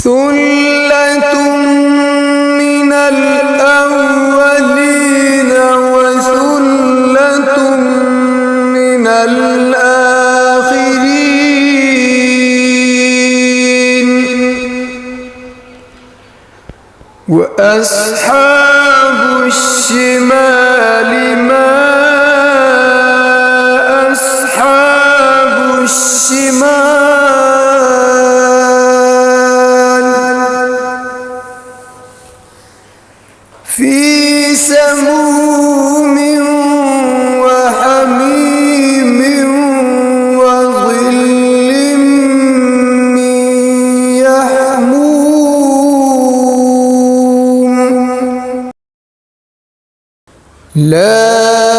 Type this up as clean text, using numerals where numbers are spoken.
ثلة من الأولين وثلة من الآخرين وأصحاب الشمال ما أصحاب الشمال في سموم وحميم وظل من يحموم لا